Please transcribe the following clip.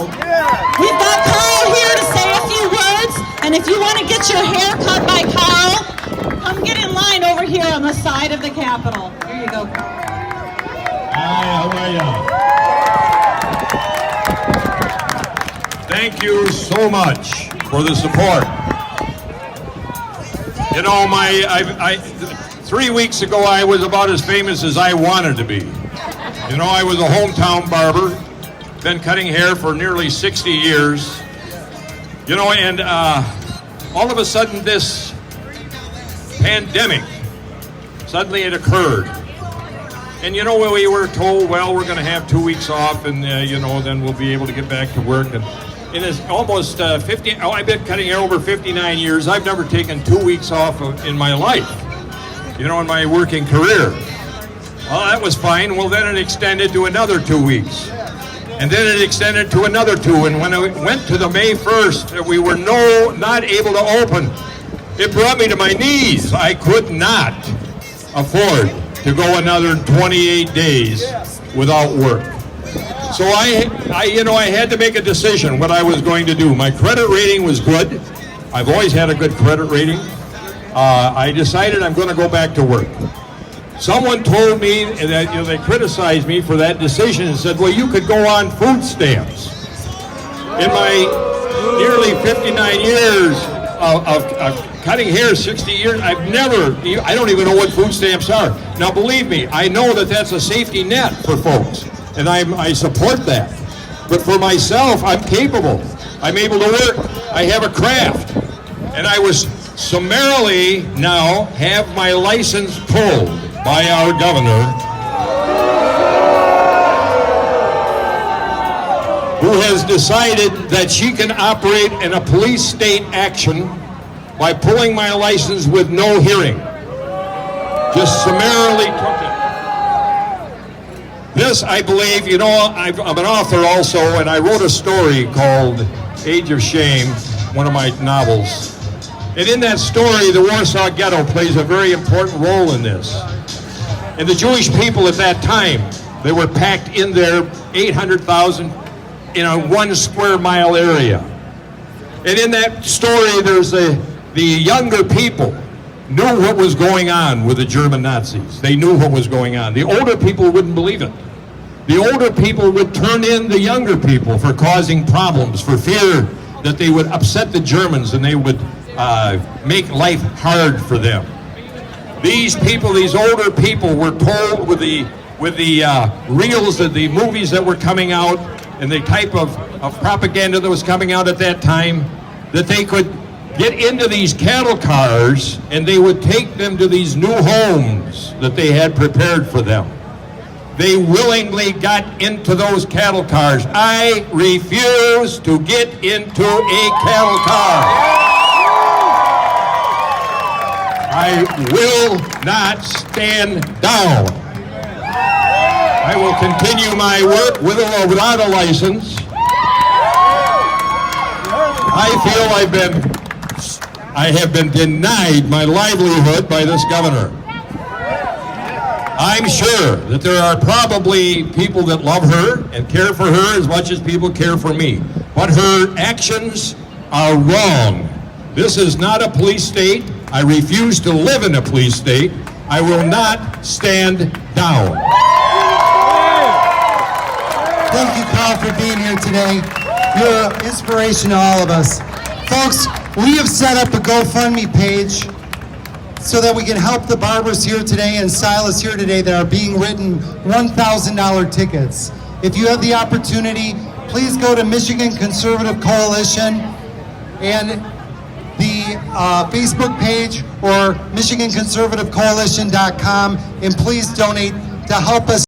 Carl. We've got Carl here to say a few words, and if you want to get your hair cut by Carl, come get in line over here on the side of the Capitol. Here you go, Carl. Hi, how are you? Thank you so much for the support. You know, 3 weeks ago I was about as famous as I wanted to be. You know, I was a hometown barber, been cutting hair for nearly 60 years. You know, and all of a sudden this pandemic, suddenly it occurred. And you know, we were told, well, we're going to have 2 weeks off, and you know, then we'll be able to get back to work. And it is almost 50. Oh, I've been cutting hair over 59 years. I've never taken 2 weeks off in my life. You know, in my working career. Well, that was fine. Well, then it extended to another 2 weeks, and then it extended to another 2. And when it went to the May 1st, that we were not able to open, it brought me to my knees. I could not afford to go another 28 days without work. So I had to make a decision what I was going to do. My credit rating was good. I've always had a good credit rating. I decided I'm going to go back to work. Someone told me that they criticized me for that decision and said, well, you could go on food stamps. In my nearly 59 years of cutting hair, 60 years, I don't even know what food stamps are. Now, believe me, I know that that's a safety net for folks, and I support that. But for myself, I'm capable. I'm able to work. I have a craft. And I was summarily now have my license pulled by our governor, who has decided that she can operate in a police state action by pulling my license with no hearing. Just summarily took it. This, I believe, you know, I'm an author also, and I wrote a story called Age of Shame, one of my novels. And in that story, the Warsaw Ghetto plays a very important role in this. And the Jewish people at that time, they were packed in there, 800,000 in a 1 square mile area. And in that story, there's the younger people knew what was going on with the German Nazis. They knew what was going on. The older people wouldn't believe it. The older people would turn in the younger people for causing problems, for fear that they would upset the Germans and they would make life hard for them. These people, these older people, were told with the reels of the movies that were coming out and the type of propaganda that was coming out at that time, that they could get into these cattle cars and they would take them to these new homes that they had prepared for them. They willingly got into those cattle cars. I refuse to get into a cattle car. I will not stand down. I will continue my work with or without a license. I feel I have been denied my livelihood by this governor. I'm sure that there are probably people that love her and care for her as much as people care for me. But her actions are wrong. This is not a police state. I refuse to live in a police state. I will not stand down. Thank you, Carl, for being here today. You're an inspiration to all of us. Folks, we have set up a GoFundMe page so that we can help the barbers here today and stylists here today that are being written $1,000 tickets. If you have the opportunity, please go to Michigan Conservative Coalition and the Facebook page or MichiganConservativeCoalition.com, and please donate to help us